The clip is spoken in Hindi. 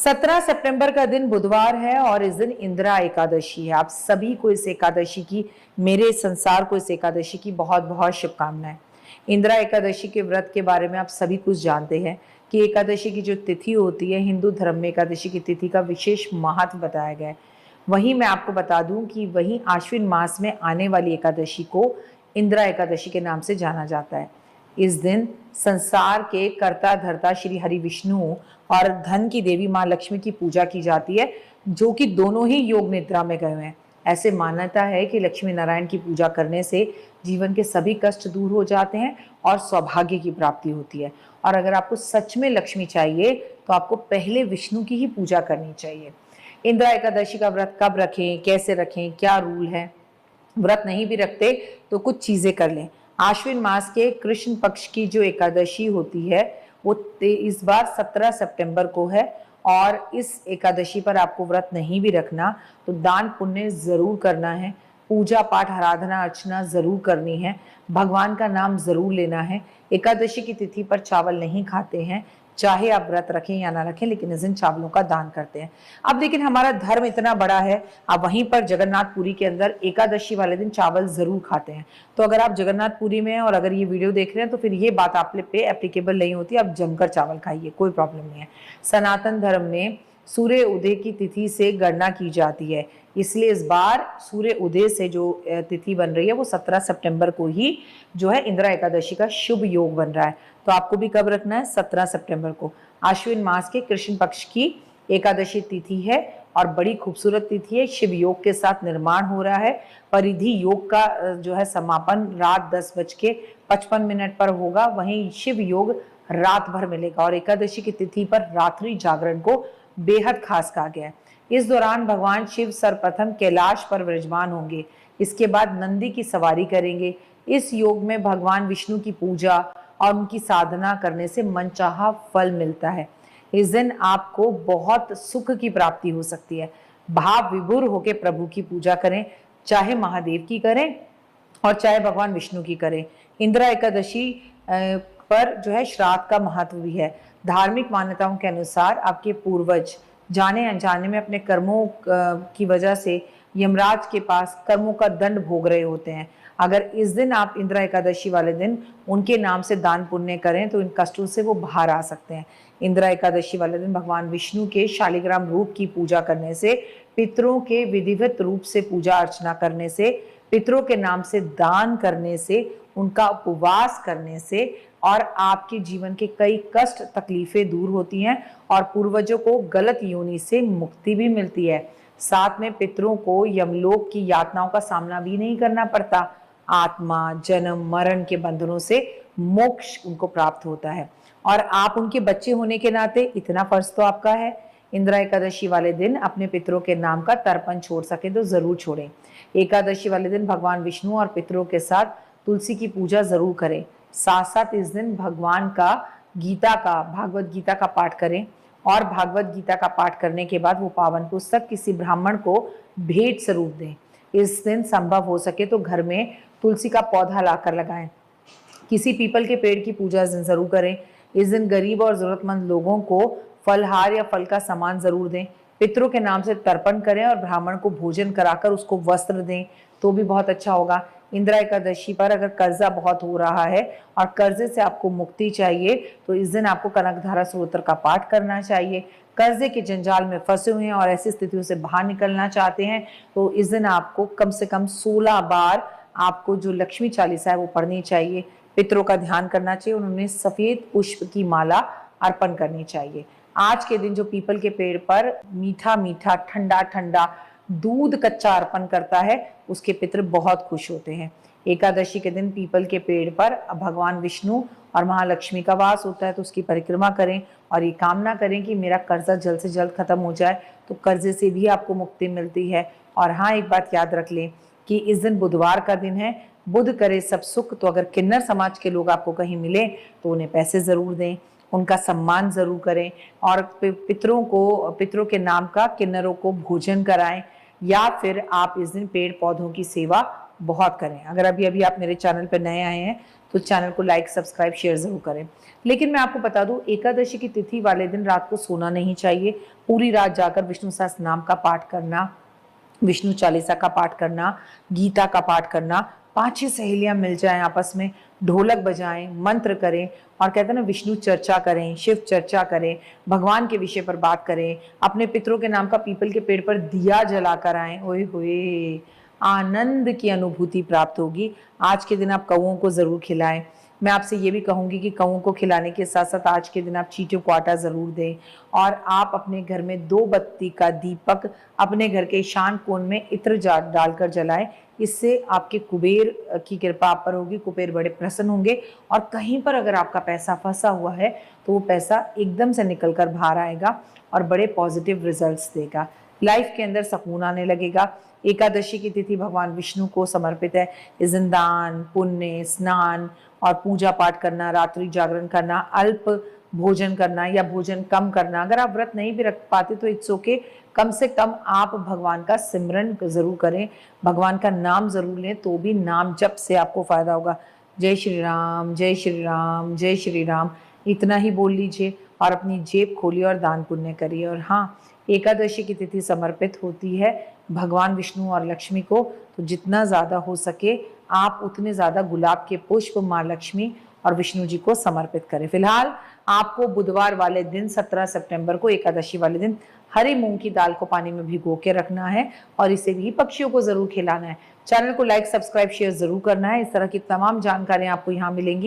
17 सितंबर का दिन बुधवार है और इस दिन इंदिरा एकादशी है। आप सभी को इस एकादशी की, मेरे संसार को इस एकादशी की बहुत बहुत शुभकामनाएं। इंदिरा एकादशी के व्रत के बारे में आप सभी कुछ जानते हैं कि एकादशी की जो तिथि होती है, हिंदू धर्म में एकादशी की तिथि का विशेष महत्व बताया गया है। वहीं मैं आपको बता दूं कि वहीं आश्विन मास में आने वाली एकादशी को इंदिरा एकादशी के नाम से जाना जाता है। इस दिन संसार के कर्ता धर्ता श्री हरि विष्णु और धन की देवी माँ लक्ष्मी की पूजा की जाती है, जो कि दोनों ही योग निद्रा में गए हैं। ऐसे मान्यता है कि लक्ष्मी नारायण की पूजा करने से जीवन के सभी कष्ट दूर हो जाते हैं और सौभाग्य की प्राप्ति होती है। और अगर आपको सच में लक्ष्मी चाहिए तो आपको पहले विष्णु की ही पूजा करनी चाहिए। इंदिरा एकादशी का व्रत कब रखें, कैसे रखें, क्या रूल है? व्रत नहीं भी रखते तो कुछ चीजें कर लें। आश्विन मास के कृष्ण पक्ष की जो एकादशी होती है वो इस बार 17 सितंबर को है, और इस एकादशी पर आपको व्रत नहीं भी रखना तो दान पुण्य जरूर करना है, पूजा पाठ आराधना अर्चना जरूर करनी है, भगवान का नाम जरूर लेना है। एकादशी की तिथि पर चावल नहीं खाते हैं, चाहे आप व्रत रखें या ना रखें, लेकिन इस दिन चावलों का दान करते हैं। अब लेकिन हमारा धर्म इतना बड़ा है, अब वहीं पर जगन्नाथपुरी के अंदर एकादशी वाले दिन चावल जरूर खाते हैं। तो अगर आप जगन्नाथपुरी में हैं और अगर ये वीडियो देख रहे हैं तो फिर ये बात आप पे एप्लीकेबल नहीं होती। आप जमकर चावल खाइए, कोई प्रॉब्लम नहीं है। सनातन धर्म में सूर्य उदय की तिथि से गणना की जाती है, इसलिए इस बार सूर्य उदय से जो तिथि बन रही है वो 17 सितंबर को ही जो है इंदिरा एकादशी का शुभ योग बन रहा है। तो आपको भी कब रखना है? 17 सितंबर को। आश्विन मास के कृष्ण पक्ष की एकादशी तिथि है और बड़ी खूबसूरत तिथि है। शिव योग के साथ निर्माण हो रहा है। परिधि योग का जो है समापन रात 10:55 पर होगा, वहीं शिव योग रात भर मिलेगा। और एकादशी की तिथि पर रात्रि जागरण को बेहद खास कहा गया है। इस दौरान भगवान शिव सर्वप्रथम कैलाश पर विराजमान होंगे, इसके बाद नंदी की सवारी करेंगे। इस योग में भगवान विष्णु की पूजा और उनकी साधना करने से मनचाहा फल मिलता है। इस दिन आपको बहुत सुख की प्राप्ति हो सकती है। भाव विभोर होकर प्रभु की पूजा करें, चाहे महादेव की करें और चाहे भगवान विष्णु की करें। इंदिरा एकादशी पर जो है श्राद्ध का महत्व भी है। धार्मिक मान्यताओं के अनुसार आपके पूर्वज जाने अनजाने में अपने कर्मों की वजह से यमराज के पास कर्मों का दंड भोग रहे होते हैं। अगर इस दिन आप इंदिरा एकादशी वाले दिन उनके नाम से दान पुण्य करें तो इन कष्टों से वो बाहर आ सकते हैं। इंदिरा एकादशी वाले दिन भगवान विष्णु के शालिग्राम रूप की पूजा करने से, पितरों के विधिवत रूप से पूजा अर्चना करने से, पितरों के नाम से दान करने से, उनका उपवास करने से और आपके जीवन के कई कष्ट तकलीफें दूर होती हैं और पूर्वजों को गलत योनि से मुक्ति भी मिलती है। साथ में पितरों को यमलोक की यातनाओं का सामना भी नहीं करना पड़ता। आत्मा जन्म मरण के बंधनों से मोक्ष उनको प्राप्त होता है। और आप उनके बच्चे होने के नाते इतना फर्ज तो आपका है, इंदिरा एकादशी वाले दिन अपने पितरों के नाम का तर्पण छोड़ सके तो जरूर छोड़ें। एकादशी वाले दिन भगवान विष्णु और पितरों के साथ तुलसी की पूजा जरूर करें। साथ साथ इस दिन भगवान का भागवत गीता का पाठ करें और भागवत गीता का पाठ करने के बाद वो पावन पुस्तक किसी ब्राह्मण को भेंट स्वरूप दें। इस दिन संभव हो सके तो घर में तुलसी का पौधा लाकर लगाएं। किसी पीपल के पेड़ की पूजा इस दिन जरूर करें। इस दिन गरीब और जरूरतमंद लोगों को फलहार या फल का सामान जरूर दें। पितरों के नाम से तर्पण करें और ब्राह्मण को भोजन कराकर उसको वस्त्र दें तो भी बहुत अच्छा होगा। इंदिरा एकादशी पर अगर कर्जा बहुत हो रहा है और कर्जे से आपको मुक्ति चाहिए तो इस दिन आपको कनकधारा स्तोत्र का पाठ करना चाहिए। कर्जे के जंजाल में फंसे हुए हैं और ऐसी स्थितियों से बाहर निकलना चाहते हैं तो इस दिन आपको कम से कम 16 बार आपको जो लक्ष्मी चालीसा है वो पढ़नी चाहिए। पितरों का ध्यान करना चाहिए, उन्होंने सफेद पुष्प की माला अर्पण करनी चाहिए। आज के दिन जो पीपल के पेड़ पर मीठा मीठा ठंडा ठंडा दूध कच्चा अर्पण करता है उसके पितर बहुत खुश होते हैं। एकादशी के दिन पीपल के पेड़ पर भगवान विष्णु और महालक्ष्मी का वास होता है तो उसकी परिक्रमा करें और ये कामना करें कि मेरा कर्जा जल्द से जल्द खत्म हो जाए, तो कर्जे से भी आपको मुक्ति मिलती है। और हाँ, एक बात याद रख लें कि इस दिन बुधवार का दिन है, बुध करे सब सुख। तो अगर किन्नर समाज के लोग आपको कहीं मिले तो उन्हें पैसे जरूर दें, उनका सम्मान जरूर करें और पितरों के नाम का किन्नरों को भोजन कराएं, या फिर आप इस दिन पेड़ पौधों की सेवा बहुत करें। अगर अभी आप मेरे चैनल पर नए आए हैं तो चैनल को लाइक सब्सक्राइब शेयर जरूर करें। लेकिन मैं आपको बता दूं, एकादशी की तिथि वाले दिन रात को सोना नहीं चाहिए। पूरी रात जाकर विष्णु सहस्त्र नाम का पाठ करना, विष्णु चालीसा का पाठ करना, गीता का पाठ करना। 5-6 सहेलियां मिल जाएं, आपस में ढोलक बजाएं, मंत्र करें और कहते हैं ना, विष्णु चर्चा करें, शिव चर्चा करें, भगवान के विषय पर बात करें, अपने पितरों के नाम का पीपल के पेड़ पर दिया जलाकर आएं। ओए होए, आनंद की अनुभूति प्राप्त होगी। आज के दिन आप कौओं को जरूर खिलाएं। मैं आपसे ये भी कहूंगी कि कौओं को खिलाने के साथ साथ आज के दिन आप चींटियों को आटा जरूर दें। और आप अपने घर में 2 बत्ती का दीपक अपने घर के ईशान कोण में इत्र डालकर जलाएं। इससे आपके कुबेर की कृपा आप पर होगी, कुबेर बड़े प्रसन्न होंगे। और कहीं पर अगर आपका पैसा फंसा हुआ है तो वो पैसा एकदम से निकल कर बाहर आएगा और बड़े पॉजिटिव रिजल्ट्स देगा। लाइफ के अंदर सुकून आने लगेगा। एकादशी की तिथि भगवान विष्णु को समर्पित है। इस दिन दान, पुण्य, स्नान और पूजा पाठ करना, रात्रि जागरण करना, अल्प भोजन करना या भोजन कम करना। अगर आप व्रत नहीं भी रख पाते तो इट्स ओके, कम से कम आप भगवान का सिमरन जरूर करें, भगवान का नाम जरूर लें, तो भी नाम जप से आपको फायदा होगा। जय श्री राम, जय श्री राम, जय श्री राम, इतना ही बोल लीजिए और अपनी जेब खोलिए और दान पुण्य करिए। और हाँ, एकादशी की तिथि समर्पित होती है भगवान विष्णु और लक्ष्मी को, तो जितना ज़्यादा हो सके आप उतने ज़्यादा गुलाब के पुष्प माँ लक्ष्मी और विष्णु जी को समर्पित करें। फिलहाल आपको बुधवार वाले दिन 17 सितंबर को, एकादशी वाले दिन, हरी मूंग की दाल को पानी में भिगो के रखना है और इसे भी पक्षियों को जरूर खिलाना है। चैनल को लाइक सब्सक्राइब शेयर जरूर करना है। इस तरह की तमाम जानकारियां आपको यहाँ मिलेंगी।